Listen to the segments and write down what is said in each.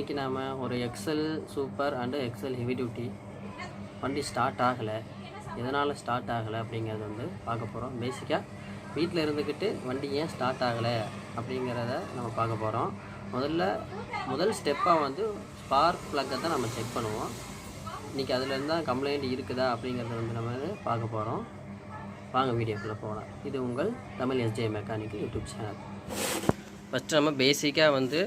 இன்றைக்கி நாம் ஒரு XL super and XL heavy duty வண்டி ஸ்டார்ட் ஆகலை, எதனால் ஸ்டார்ட் ஆகலை அப்படிங்கிறது வந்து பார்க்க போகிறோம். பேசிக்காக வீட்டில் இருந்துக்கிட்டு வண்டி ஏன் ஸ்டார்ட் ஆகலை அப்படிங்கிறத நம்ம பார்க்க போகிறோம். முதல் ஸ்டெப்பாக வந்து ஸ்பார்க் ப்ளக்கை தான் நம்ம செக் பண்ணுவோம். இன்றைக்கி அதுலேருந்து தான் கம்ப்ளைண்ட் இருக்குதா அப்படிங்கிறத வந்து நம்ம பார்க்க போகிறோம். வாங்க வீடியோக்குள்ளே போகலாம். இது உங்கள் Tamil SJ mechanical YouTube channel. First நம்ம பேசிக்காக வந்து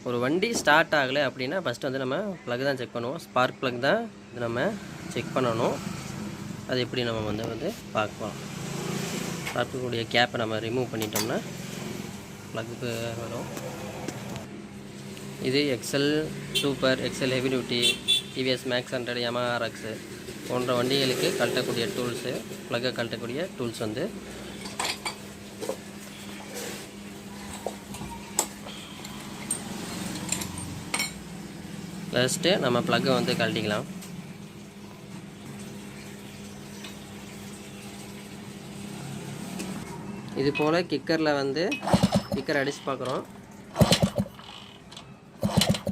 ஒரு வண்டி ஸ்டார்ட் ஆகலை அப்படின்னா ஃபஸ்ட்டு வந்து நம்ம ப்ளக் தான் செக் பண்ணுவோம். ஸ்பார்க் ப்ளக் தான் இது நம்ம செக் பண்ணணும். அது எப்படி நம்ம வந்து பார்க்கலாம். ஸ்பார்க்குடைய கேப்பை நம்ம ரிமூவ் பண்ணிட்டோம்னா ப்ளக்கு வரும். இது XL super, XL heavy duty, TVS Max 100, Yamaha RX போன்ற வண்டிகளுக்கு கழட்டக்கூடிய டூல்ஸு, ப்ளக்கை கழட்டக்கூடிய டூல்ஸ் வந்து ஃபஸ்ட்டு நம்ம ப்ளக்கை வந்து கழட்டிக்கலாம். இது போல் கிக்கரில் வந்து கிக்கர் அடித்து பார்க்குறோம்.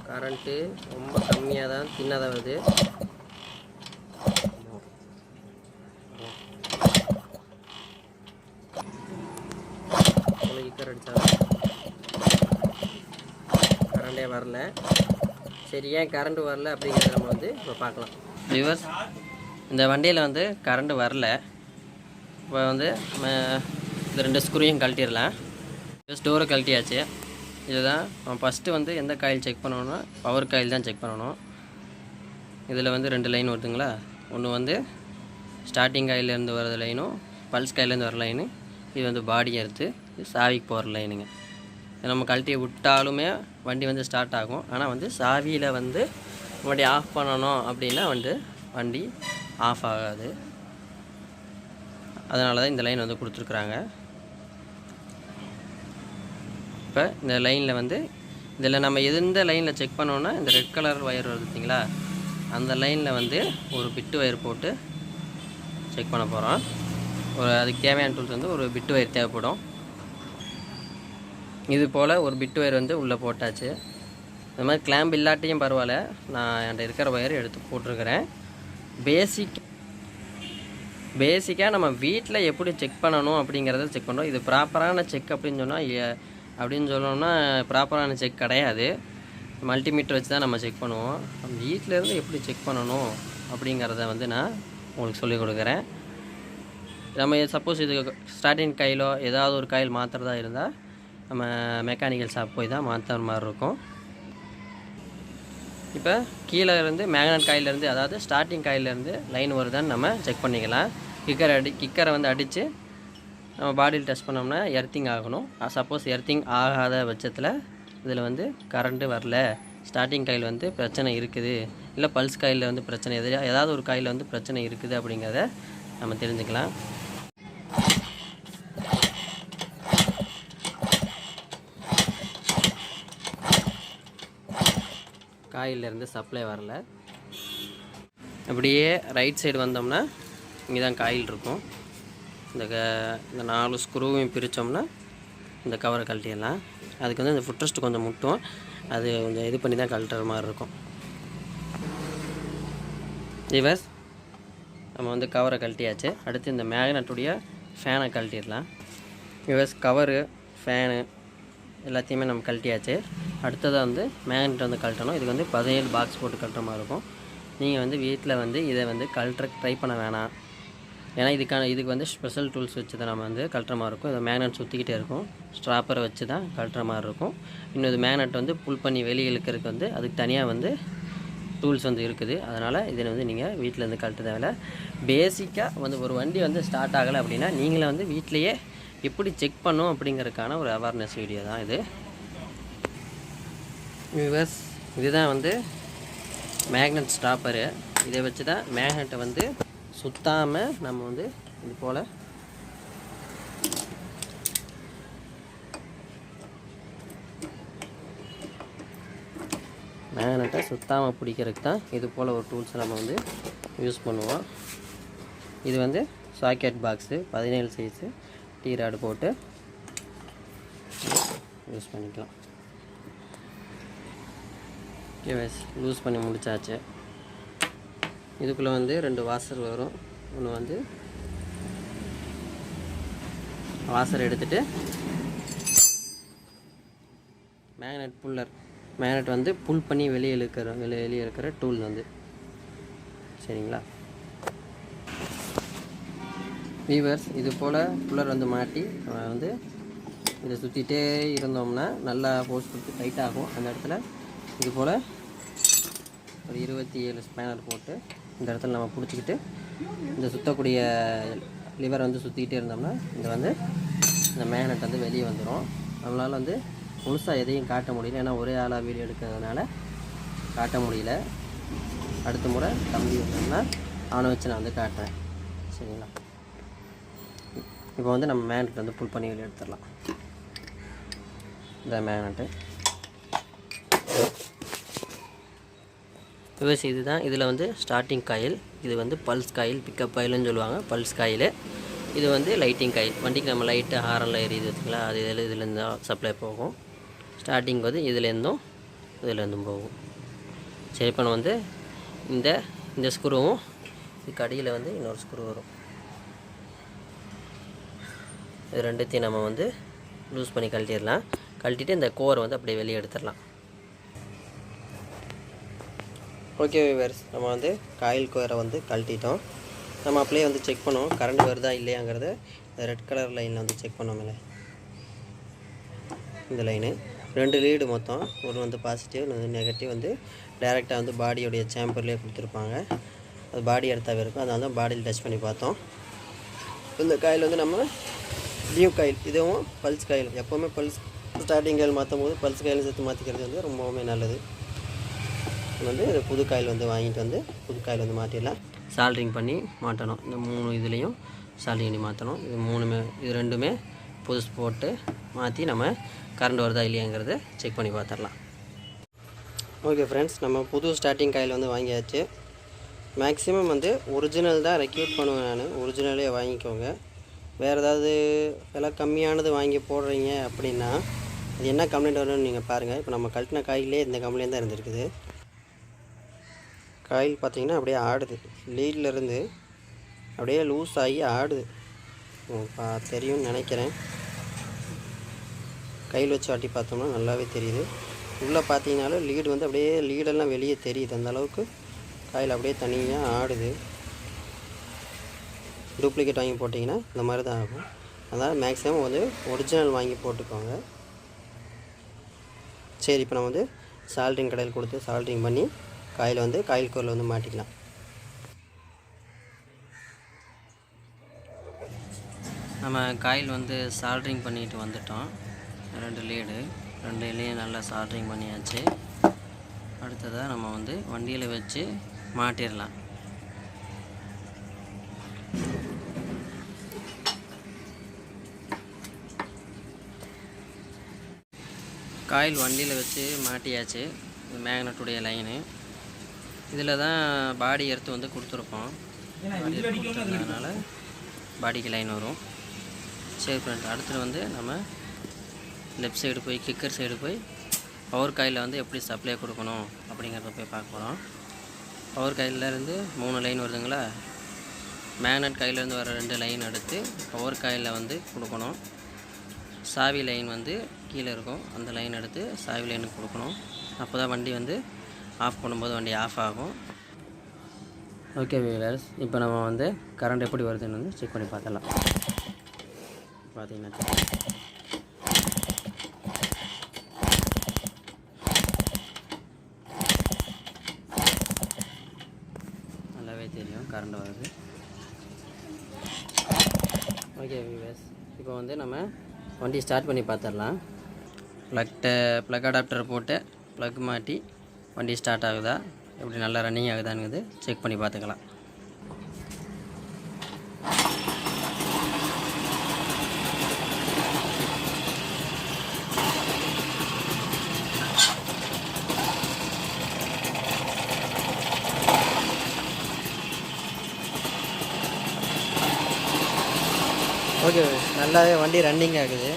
கரண்ட்டு ரொம்ப கம்மியாக தான், தின்னதாக வருது. கிக்கர் அடித்தாலும் கரண்டே வரல. சரி, ஏன் கரண்ட்டு வரல அப்படிங்கிறத நம்ம வந்து இப்போ பார்க்கலாம். வியூவர்ஸ், இந்த வண்டியில் வந்து கரண்ட்டு வரல. இப்போ வந்து நம்ம இந்த 2 ஸ்க்ரூவையும் கழட்டிடலாம். டோரை கழட்டியாச்சு. இதுதான் நம்ம ஃபஸ்ட்டு வந்து எந்த காயில் செக் பண்ணணும்னா பவர் காயில் தான் செக் பண்ணணும். இதில் வந்து 2 லைன் வருதுங்களா. ஒன்று வந்து ஸ்டார்டிங் காயிலேருந்து வர லைனும் பல்ஸ் காயிலேருந்து வர லைனு. இது வந்து பாடி எடுத்து இது சாவிக்கு போகிற லைனுங்க. நம்ம கழட்டி விட்டாலுமே வண்டி வந்து ஸ்டார்ட் ஆகும். ஆனால் வந்து சாவியில் வந்து வண்டி ஆஃப் பண்ணணும் அப்படின்னா வந்து வண்டி ஆஃப் ஆகாது. அதனால தான் இந்த லைன் வந்து கொடுத்துருக்குறாங்க. இப்போ இந்த லைனில் வந்து இதில் நம்ம எந்த லைனில் செக் பண்ணோன்னா இந்த ரெட் கலர் ஒயர் வருது பார்த்தீங்களா, அந்த லைனில் வந்து ஒரு பிட்டு ஒயர் போட்டு செக் பண்ண போகிறோம். அதுக்கு தேவையான டூல்ஸ் வந்து ஒரு பிட்டு ஒயர் தேவைப்படும். இது போல் ஒரு பிட்டு ஒயர் வந்து உள்ளே போட்டாச்சு. இந்த மாதிரி கிளாம்ப் இல்லாட்டியும் பரவாயில்ல, நான் என்கிட்ட இருக்கிற ஒயர் எடுத்து போட்டிருக்கிறேன். பேசிக்காக நம்ம வீட்டில் எப்படி செக் பண்ணணும் அப்படிங்கிறத செக் பண்ணுறோம். இது ப்ராப்பரான செக் அப்படின்னு சொல்லணும்னா ப்ராப்பரான செக் கிடையாது. மல்டிமீட்டர் வச்சு தான் நம்ம செக் பண்ணுவோம். வீட்டிலேருந்து எப்படி செக் பண்ணணும் அப்படிங்கிறத வந்து நான் உங்களுக்கு சொல்லிக் கொடுக்குறேன். நம்ம சப்போஸ் இது ஸ்டார்டிங் காயிலோ ஏதாவது ஒரு காயில் மாற்றுறதா இருந்தால் நம்ம மெக்கானிக்கல் ஷாப் போய் தான் மாற்றுற மாதிரி இருக்கும். இப்போ கீழே இருந்து மேக்னட் காயிலேருந்து, அதாவது ஸ்டார்டிங் காயிலேருந்து லைன் வருதான்னு நம்ம செக் பண்ணிக்கலாம். கிக்கரை வந்து அடித்து நம்ம பாடியில் டச் பண்ணோம்னா எர்த்திங் ஆகணும். சப்போஸ் எர்த்திங் ஆகாத பட்சத்தில் இதில் வந்து கரண்ட்டு வரல, ஸ்டார்டிங் காயில் வந்து பிரச்சனை இருக்குது, இல்லை பல்ஸ் காயில் வந்து பிரச்சனை, ஏதாவது ஒரு காயில் வந்து பிரச்சனை இருக்குது அப்படிங்கிறத நம்ம தெரிஞ்சுக்கலாம். காயிலேருந்து சப்ளை வரல. அப்படியே ரைட் சைடு வந்தோம்னா இங்கே தான் காயில் இருக்கும். இந்த 4 ஸ்க்ரூவையும் பிரித்தோம்னா இந்த கவரை கழட்டிடலாம். அதுக்கு வந்து இந்த ஃபுட்ரெஸ்ட் கொஞ்சம் முட்டும், அது கொஞ்சம் இது பண்ணி தான் கழட்டுற மாதிரி இருக்கும். ரிவர்ஸ் நம்ம வந்து கவரை கழட்டியாச்சு. அடுத்து இந்த மேக்னட்டுடைய ஃபேனை கழட்டிடலாம். ரிவர்ஸ் கவரு, ஃபேனு எல்லாத்தையுமே நம்ம கழட்டியாச்சு. அடுத்ததாக வந்து மேக்னெட் வந்து கழட்டணும். இதுக்கு வந்து 17 பாக்ஸ் போட்டு கழட்டுற மாதிரி இருக்கும். நீங்கள் வந்து வீட்டில் வந்து இதை வந்து கழட்ட ட்ரை பண்ண வேணாம். ஏன்னா இதுக்கு வந்து ஸ்பெஷல் டூல்ஸ் வச்சு தான் நம்ம வந்து கழட்டுற மாதிரி இருக்கும். இதை மேக்னெட் சுற்றிக்கிட்டே இருக்கும். ஸ்ட்ராப்பரை வச்சு தான் கழட்டுற மாதிரி இருக்கும். இன்னும் இது மேக்னெட் வந்து புல் பண்ணி வெளியே இழுக்கிறதுக்கு வந்து அதுக்கு தனியாக வந்து டூல்ஸ் வந்து இருக்குது. அதனால் இதில் வந்து நீங்கள் வீட்டில் வந்து கழட்ட தேவையில்லை. பேசிக்காக வந்து ஒரு வண்டி வந்து ஸ்டார்ட் ஆகலை அப்படின்னா நீங்களே வந்து வீட்டிலையே எப்படி செக் பண்ணும் அப்படிங்கிறதுக்கான ஒரு அவேர்னஸ் வீடியோ தான் இது. வியூவர்ஸ், இதுதான் வந்து மேக்னெட் ஸ்டாப்பரு. இதை வச்சு தான் மேக்னெட்டை வந்து சுத்தாமல் நம்ம வந்து இது போல் மேக்னெட்டை சுத்தாமல் பிடிக்கிறதுக்கு தான் இது போல் ஒரு டூல்ஸை நம்ம வந்து யூஸ் பண்ணுவோம். இது வந்து socket box 17 size tea rod போட்டு யூஸ் பண்ணிக்கலாம். ஓகே வைஸ் லூஸ் பண்ணி முடிச்சாச்சு. இதுக்குள்ளே வந்து 2 வாசர் வரும். ஒன்று வந்து வாசர் எடுத்துகிட்டு மேக்னெட் வந்து புல் பண்ணி வெளியே இழுக்கிற டூல் வந்து சரிங்களா வீவர்ஸ். இது போல் புல்லர் வந்து மாட்டி வந்து இதை சுற்றிட்டே இருந்தோம்னா நல்லா ஃபோர்ஸ் கொடுத்து டைட் ஆகும். அந்த இடத்துல இது போல் ஒரு 27 ஸ்பேனர் போட்டு இந்த இடத்துல நம்ம பிடிச்சிக்கிட்டு இந்த சுற்றக்கூடிய லிவர் வந்து சுற்றிக்கிட்டே இருந்தோம்னா இந்த மேக்னெட் வந்து வெளியே வந்துடும். நம்மளால் வந்து முழுசாக எதையும் காட்ட முடியல, ஏன்னா ஒரே ஆளாக வீடியோ எடுக்கிறதுனால காட்ட முடியல. அடுத்த முறை தம்பி வந்தோம்னா அவனை வச்சு நான் வந்து காட்டுறேன் சரிங்களா. இப்போ வந்து நம்ம மேக்னெட் வந்து புல் பண்ணி வெளியே எடுத்துடலாம். இந்த மேக்னெட்டு விவசாயம் இதுதான். இதில் வந்து ஸ்டார்டிங் காயில், இது வந்து பல்ஸ் காயில், பிக்கப் காயில்னு சொல்லுவாங்க. பல்ஸ் காயில் இது வந்து லைட்டிங் காயில். வண்டிக்கு நம்ம லைட்டு ஹாரனில் எரியுது வச்சுங்களா, அது இதுலேருந்து தான் சப்ளை போகும். ஸ்டார்டிங் வந்து இதுலேருந்தும் போகும். சரி, இப்போ நம்ம வந்து இந்த ஸ்க்ரூவும் இதுக்கு அடியில் வந்து இன்னொரு ஸ்க்ரூ வரும். இது ரெண்டுத்தையும் நம்ம வந்து லூஸ் பண்ணி கழட்டிட்டு இந்த கோரை வந்து அப்படியே வெளியே எடுத்துடலாம். ஓகே வியூவர்ஸ், நம்ம வந்து காயில் கோரை வந்து கழட்டிட்டோம். நம்ம அப்படியே வந்து செக் பண்ணுவோம் கரண்ட் வருதா இல்லையாங்கிறத. இந்த ரெட் கலர் லைனில் வந்து செக் பண்ணோம்ல, இந்த லைனு 2 லீடு மொத்தம். ஒரு வந்து பாசிட்டிவ், ஒரு நெகட்டிவ் வந்து டைரெக்டாக வந்து பாடியோடைய சேம்பர்லேயே கொடுத்துருப்பாங்க. அது பாடி எடுத்தாவே இருக்கும், அதனால தான் பாடியில் டச் பண்ணி பார்த்தோம். இந்த காயில் வந்து நம்ம நியூ காயில், இதுவும் பல்ஸ் காயில். எப்போவுமே பல்ஸ் ஸ்டார்டிங் காயில் மாற்றும் போது பல்ஸ் காயில் சேர்த்து மாற்றிக்கிறது வந்து ரொம்பவுமே நல்லது. வந்து புது காயில் வந்து வாங்கிட்டு வந்து புது காயில் வந்து மாற்றிடலாம். சால்ட்ரிங் பண்ணி மாட்டணும். இந்த 3 இதுலேயும் சால்ட்ரிங் பண்ணி மாற்றணும். இது ரெண்டுமே புதுசு போட்டு மாற்றி நம்ம கரண்ட் வருதா இல்லையாங்கிறத செக் பண்ணி பார்த்துடலாம். ஓகே ஃப்ரெண்ட்ஸ், நம்ம புது ஸ்டார்டிங் காயில் வந்து வாங்கியாச்சு. மேக்ஸிமம் வந்து ஒரிஜினல் தான் ரெக்யூட் பண்ணுவேன் நான். ஒரிஜினலே வாங்கிக்கோங்க. வேறு ஏதாவது விலை கம்மியானது வாங்கி போடுறீங்க அப்படின்னா அது என்ன கம்ப்ளைண்ட் வரும்னு நீங்கள் பாருங்கள். இப்போ நம்ம கழட்டின காயிலே இந்த கம்ப்ளைண்ட் தான் இருந்திருக்குது. காயில் பார்த்திங்கன்னா அப்படியே ஆடுது, லீட்லேருந்து அப்படியே லூஸ் ஆகி ஆடுது. தெரியும்னு நினைக்கிறேன். கையில் வச்சு ஆட்டி பார்த்தோம்னா நல்லாவே தெரியுது. உள்ளே பார்த்தீங்கனாலும் லீடு வந்து அப்படியே லீடெல்லாம் வெளியே தெரியுது. அந்தளவுக்கு காயில் அப்படியே தனியாக ஆடுது. டூப்ளிகேட் வாங்கி போட்டிங்கன்னா இந்த மாதிரி தான் ஆகும். அதனால் மேக்ஸிமம் வந்து ஒரிஜினல் வாங்கி போட்டுக்கோங்க. சரி, இப்போ நம்ம வந்து சால்ட்ரிங் கடையில் கொடுத்து சால்ட்ரிங் பண்ணி காயில் வந்து காயில் கோரில் வந்து மாட்டிக்கலாம். நம்ம காயில் வந்து சால்ட்ரிங் பண்ணிட்டு வந்துட்டோம். 2 லீடையும் நல்லா சால்ட்ரிங் பண்ணியாச்சு. அடுத்ததாக நம்ம வந்து வண்டியில் வச்சு மாட்டிடலாம். காயில் வண்டியில் வச்சு மாட்டியாச்சு. இது மேக்னெட்டுடைய லைனு. இதில் தான் பாடி எடுத்து வந்து கொடுத்துருப்போம். அதனால் பாடிக்கு லைன் வரும். சரி ஃப்ரெண்ட்ஸ், அடுத்து வந்து நம்ம லெஃப்ட் சைடு போய் கிக்கர் சைடு போய் பவர் காயிலில் வந்து எப்படி சப்ளை கொடுக்கணும் அப்படிங்கிறத போய் பார்க்க போகிறோம். பவர் காயிலேருந்து 3 லைன் வருதுங்களா. மேக்னெட் காயிலேருந்து வர 2 லைன் எடுத்து பவர் காயிலில் வந்து கொடுக்கணும். சாவி லைன் வந்து கீழே இருக்கும், அந்த லைன் எடுத்து சாவி லைனுக்கு கொடுக்கணும். அப்போ தான் வண்டி வந்து ஆஃப் பண்ணும்போது வண்டி ஆஃப் ஆகும். ஓகே வீலர்ஸ், இப்போ நம்ம வந்து கரண்ட் எப்படி வருதுன்னு வந்து செக் பண்ணி பார்த்துடலாம். பார்த்தீங்கன்னா நல்லாவே தெரியும் கரண்ட் வருது. ஓகே வீலர்ஸ், இப்போ வந்து நம்ம வண்டி ஸ்டார்ட் பண்ணி பார்த்துடலாம். ப்ளக் அடாப்டர் போட்டு ப்ளக் மாட்டி வண்டி ஸ்டார்ட் ஆகுதா, எப்படி நல்லா ரன்னிங் ஆகுதான்னு செக் பண்ணி பார்த்துக்கலாம். ஓகே, நல்லாவே வண்டி ரன்னிங் ஆகுது.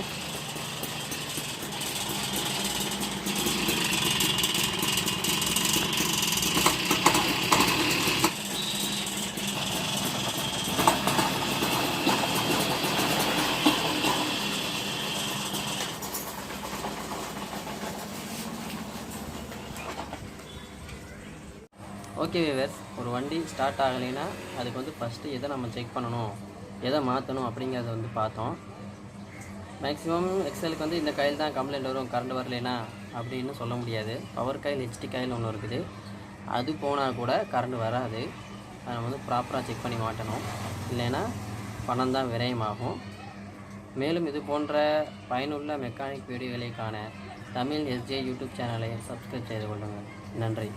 ஓகே வியூவர்ஸ், ஒரு வண்டி ஸ்டார்ட் ஆகலைன்னா அதுக்கு வந்து ஃபஸ்ட்டு எதை நம்ம செக் பண்ணணும், எதை மாற்றணும் அப்படிங்கிறத வந்து பார்த்தோம். மேக்ஸிமம் எக்ஸலுக்கு வந்து இந்த காயில் தான் கம்ப்ளைண்ட் வரும், கரண்ட் வரலைன்னா அப்படின்னு சொல்ல முடியாது. பவர் காயில் ஹெச்டி காயில் ஒன்று இருக்குது, அது போனால் கூட கரண்ட் வராது. அதை நம்ம வந்து ப்ராப்பராக செக் பண்ணி மாட்டணும், இல்லைன்னா பணம் தான் விரயமாகும். மேலும் இது போன்ற பயனுள்ள மெக்கானிக் வீடியோகளை காண தமிழ் எஸ்ஜே யூடியூப் சேனலை சப்ஸ்கிரைப் செய்து கொள்ளுங்கள். நன்றி.